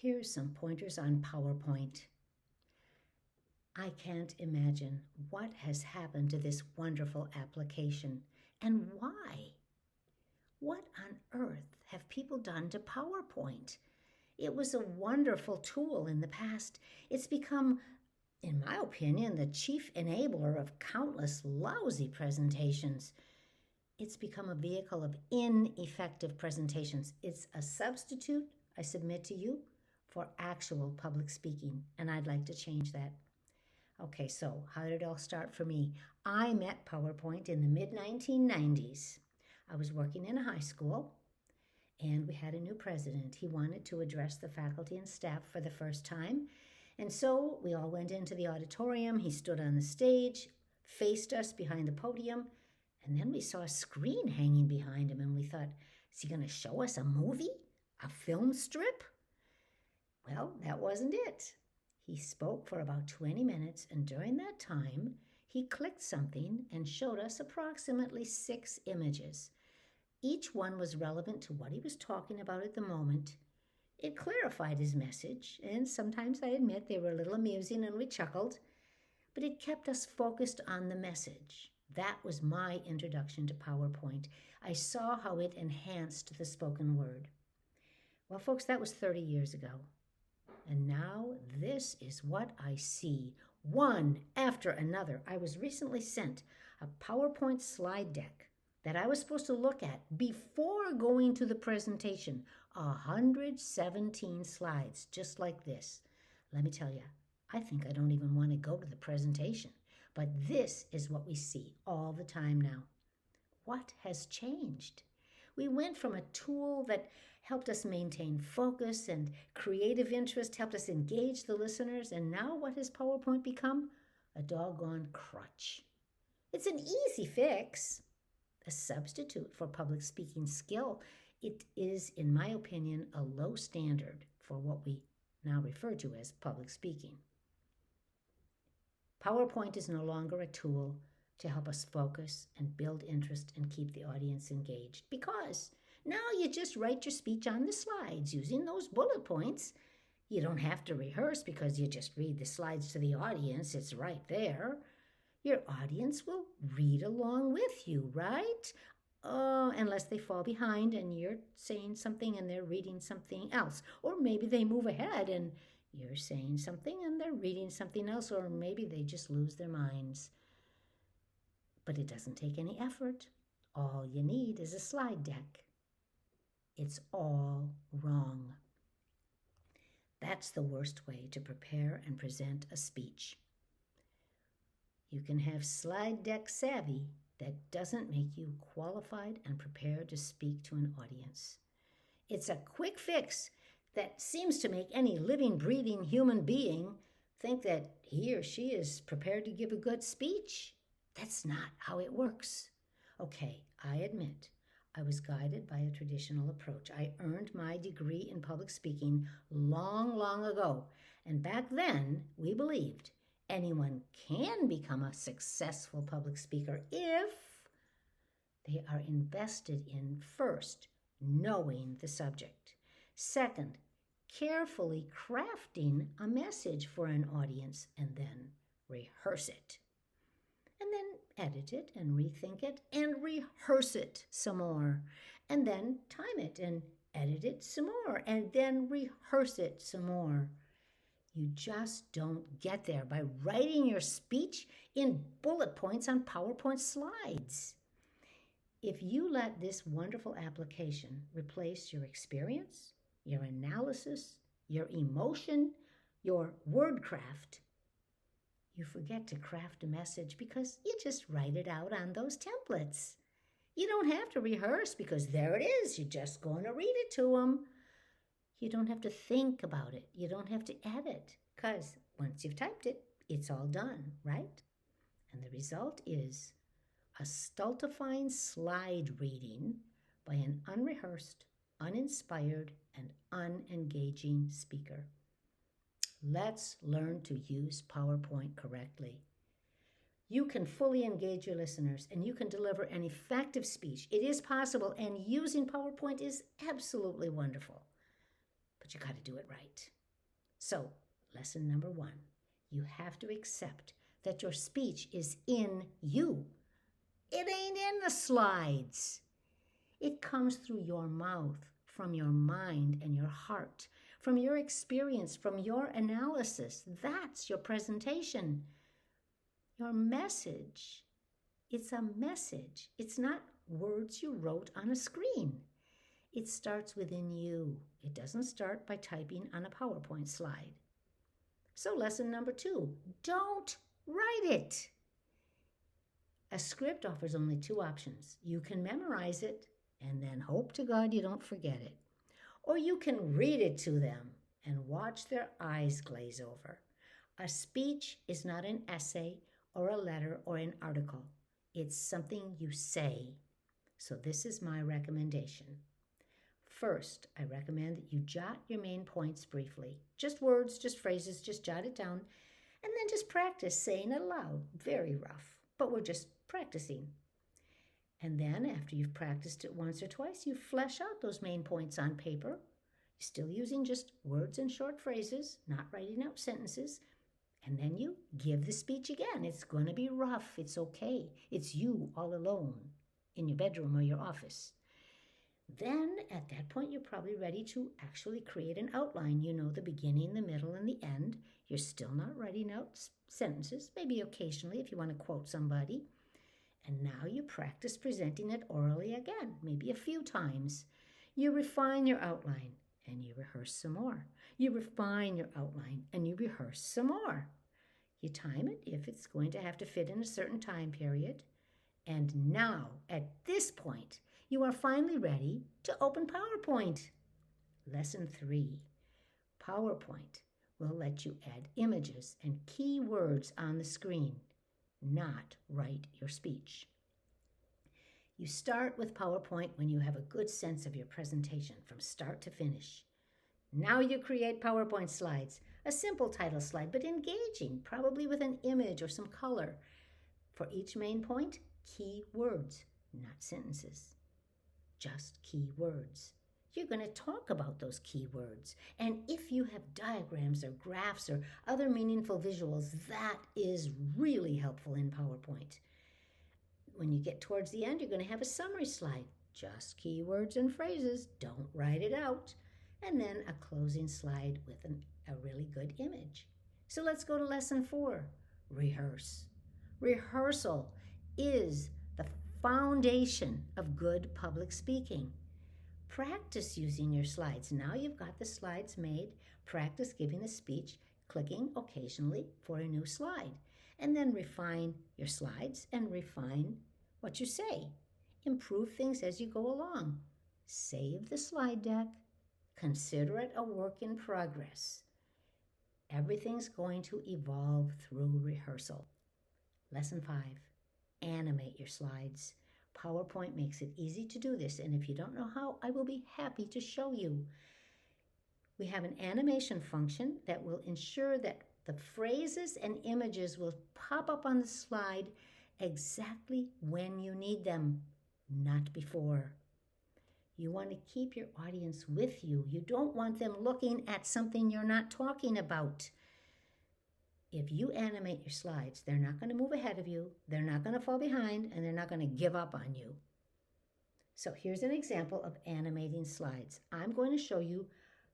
Here's some pointers on PowerPoint. I can't imagine what has happened to this wonderful application and why. What on earth have people done to PowerPoint? It was a wonderful tool in the past. It's become, in my opinion, the chief enabler of countless lousy presentations. It's become a vehicle of ineffective presentations. It's a substitute, I submit to you, for actual public speaking, and I'd like to change that. Okay, so how did it all start for me? I met PowerPoint in the mid-1990s. I was working in a high school, and we had a new president. He wanted to address the faculty and staff for the first time, and so we all went into the auditorium. He stood on the stage, faced us behind the podium, and then we saw a screen hanging behind him, and we thought, is he going to show us a movie? A film strip? Well, that wasn't it. He spoke for about 20 minutes, and during that time, he clicked something and showed us approximately 6 images. Each one was relevant to what he was talking about at the moment. It clarified his message, and sometimes I admit they were a little amusing and we chuckled, but it kept us focused on the message. That was my introduction to PowerPoint. I saw how it enhanced the spoken word. Well, folks, that was 30 years ago. And now this is what I see, one after another. I was recently sent a PowerPoint slide deck that I was supposed to look at before going to the presentation. 117 slides, just like this. Let me tell you, I think I don't even want to go to the presentation. But this is what we see all the time now. What has changed? We went from a tool that helped us maintain focus and creative interest, helped us engage the listeners, and now what has PowerPoint become? A doggone crutch. It's an easy fix, a substitute for public speaking skill. It is, in my opinion, a low standard for what we now refer to as public speaking. PowerPoint is no longer a tool to help us focus and build interest and keep the audience engaged, because now you just write your speech on the slides using those bullet points. You don't have to rehearse because you just read the slides to the audience. It's right there. Your audience will read along with you, right? Unless they fall behind and you're saying something and they're reading something else. Or maybe they move ahead and you're saying something and they're reading something else, or maybe they just lose their minds. But it doesn't take any effort. All you need is a slide deck. It's all wrong. That's the worst way to prepare and present a speech. You can have slide deck savvy. That doesn't make you qualified and prepared to speak to an audience. It's a quick fix that seems to make any living, breathing human being think that he or she is prepared to give a good speech. That's not how it works. Okay, I admit, I was guided by a traditional approach. I earned my degree in public speaking long, long ago. And back then, we believed anyone can become a successful public speaker if they are invested in, first, knowing the subject. Second, carefully crafting a message for an audience, and then rehearse it. And then edit it and rethink it and rehearse it some more. And then time it and edit it some more and then rehearse it some more. You just don't get there by writing your speech in bullet points on PowerPoint slides. If you let this wonderful application replace your experience, your analysis, your emotion, your wordcraft, you forget to craft a message because you just write it out on those templates. You don't have to rehearse because there it is. You're just going to read it to them. You don't have to think about it. You don't have to edit because once you've typed it, it's all done, right? And the result is a stultifying slide reading by an unrehearsed, uninspired, and unengaging speaker. Let's learn to use PowerPoint correctly. You can fully engage your listeners and you can deliver an effective speech. It is possible, and using PowerPoint is absolutely wonderful. But but you got to do it right. So, lesson number 1, you have to accept that your speech is in you. It ain't in the slides. It comes through your mouth, from your mind and your heart, from your experience, from your analysis. That's your presentation. Your message. It's a message. It's not words you wrote on a screen. It starts within you. It doesn't start by typing on a PowerPoint slide. So lesson number 2, don't write it. A script offers only 2 options. You can memorize it and then hope to God you don't forget it. Or you can read it to them and watch their eyes glaze over. A speech is not an essay or a letter or an article. It's something you say. So this is my recommendation. First, I recommend that you jot your main points briefly. Just words, just phrases, just jot it down. And then just practice saying it aloud. Very rough, but we're just practicing. And then after you've practiced it once or twice, you flesh out those main points on paper. You're still using just words and short phrases, not writing out sentences. And then you give the speech again. It's going to be rough. It's okay. It's you all alone in your bedroom or your office. Then at that point, you're probably ready to actually create an outline. You know the beginning, the middle, and the end. You're still not writing out sentences, maybe occasionally if you want to quote somebody. And now you practice presenting it orally again, maybe a few times. You refine your outline and you rehearse some more. You refine your outline and you rehearse some more. You time it if it's going to have to fit in a certain time period. And now, at this point, you are finally ready to open PowerPoint. Lesson 3. PowerPoint will let you add images and keywords on the screen, not write your speech. You start with PowerPoint when you have a good sense of your presentation from start to finish. Now you create PowerPoint slides, a simple title slide, but engaging, probably with an image or some color. For each main point, key words, not sentences, just key words. You're going to talk about those key words. And if you have diagrams or graphs or other meaningful visuals, that is really helpful in PowerPoint. When you get towards the end, you're going to have a summary slide. Just keywords and phrases. Don't write it out. And then a closing slide with a really good image. So let's go to lesson 4. Rehearse. Rehearsal is the foundation of good public speaking. Practice using your slides. Now you've got the slides made. Practice giving a speech, clicking occasionally for a new slide. And then refine your slides and refine what you say. Improve things as you go along. Save the slide deck. Consider it a work in progress. Everything's going to evolve through rehearsal. Lesson 5. Animate your slides. PowerPoint makes it easy to do this, and if you don't know how, I will be happy to show you. We have an animation function that will ensure that the phrases and images will pop up on the slide exactly when you need them, not before. You want to keep your audience with you. You don't want them looking at something you're not talking about. If you animate your slides, they're not going to move ahead of you, they're not going to fall behind, and they're not going to give up on you. So here's an example of animating slides. I'm going to show you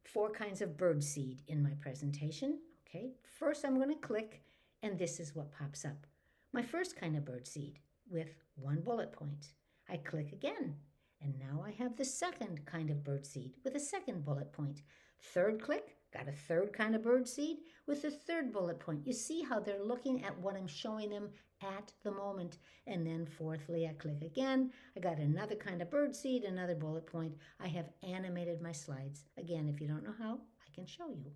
4 kinds of birdseed in my presentation. Okay, first I'm going to click, and this is what pops up. My first kind of birdseed with 1 bullet point. I click again, and now I have the second kind of birdseed with a 2nd bullet point. Third click, got a 3rd kind of birdseed with a 3rd bullet point. You see how they're looking at what I'm showing them at the moment. And then fourthly, I click again. I got another kind of birdseed, another bullet point. I have animated my slides. Again, if you don't know how, I can show you.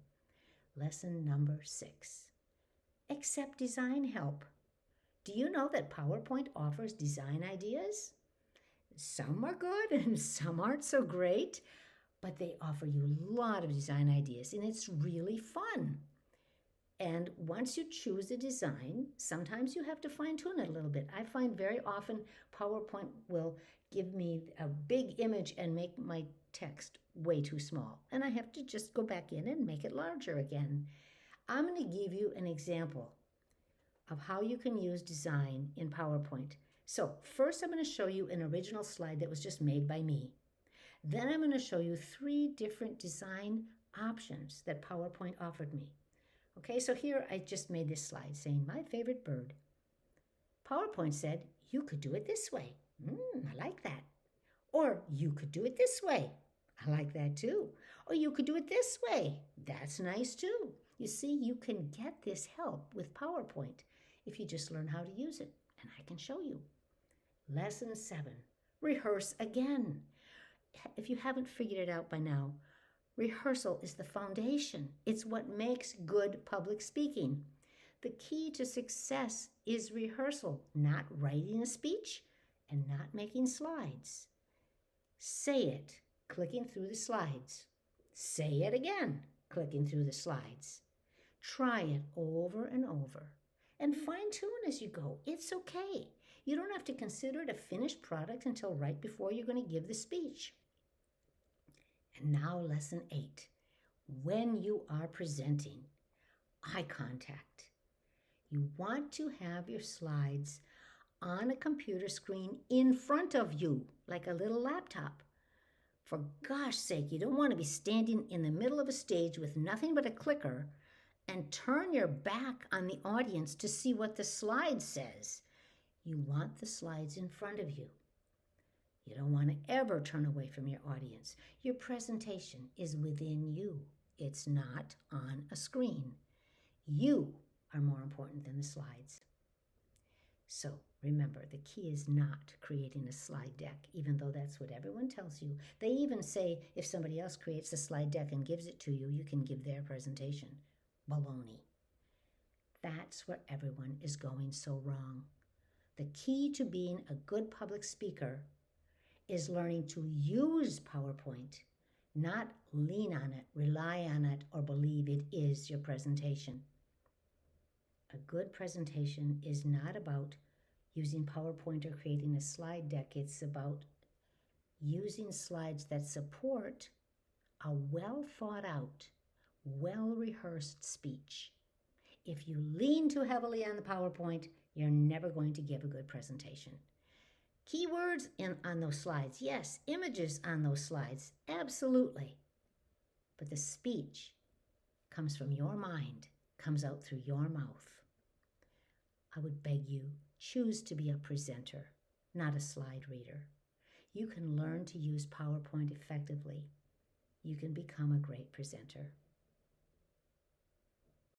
Lesson number 6. Accept design help. Do you know that PowerPoint offers design ideas? Some are good and some aren't so great, but they offer you a lot of design ideas, and it's really fun. And once you choose a design, sometimes you have to fine-tune it a little bit. I find very often PowerPoint will give me a big image and make my text way too small, and I have to just go back in and make it larger again. I'm going to give you an example of how you can use design in PowerPoint. So first I'm going to show you an original slide that was just made by me. Then I'm going to show you 3 different design options that PowerPoint offered me. Okay, so here I just made this slide saying my favorite bird. PowerPoint said you could do it this way. I like that. Or you could do it this way. I like that too. Or you could do it this way. That's nice too. You see, you can get this help with PowerPoint if you just learn how to use it, and I can show you. Lesson 7, rehearse again. If you haven't figured it out by now, rehearsal is the foundation. It's what makes good public speaking. The key to success is rehearsal, not writing a speech and not making slides. Say it, clicking through the slides. Say it again, clicking through the slides. Try it over and over and fine-tune as you go. It's okay. You don't have to consider it a finished product until right before you're going to give the speech. And now lesson 8. When you are presenting, eye contact. You want to have your slides on a computer screen in front of you, like a little laptop. For gosh sake, you don't want to be standing in the middle of a stage with nothing but a clicker and turn your back on the audience to see what the slide says. You want the slides in front of you. You don't want to ever turn away from your audience. Your presentation is within you. It's not on a screen. You are more important than the slides. So remember, the key is not creating a slide deck, even though that's what everyone tells you. They even say if somebody else creates a slide deck and gives it to you, you can give their presentation. Baloney. That's where everyone is going so wrong. The key to being a good public speaker is learning to use PowerPoint, not lean on it, rely on it, or believe it is your presentation. A good presentation is not about using PowerPoint or creating a slide deck. It's about using slides that support a well thought out, well-rehearsed speech. If you lean too heavily on the PowerPoint, you're never going to give a good presentation. Keywords on those slides, yes. Images on those slides, absolutely. But the speech comes from your mind, comes out through your mouth. I would beg you, choose to be a presenter, not a slide reader. You can learn to use PowerPoint effectively. You can become a great presenter.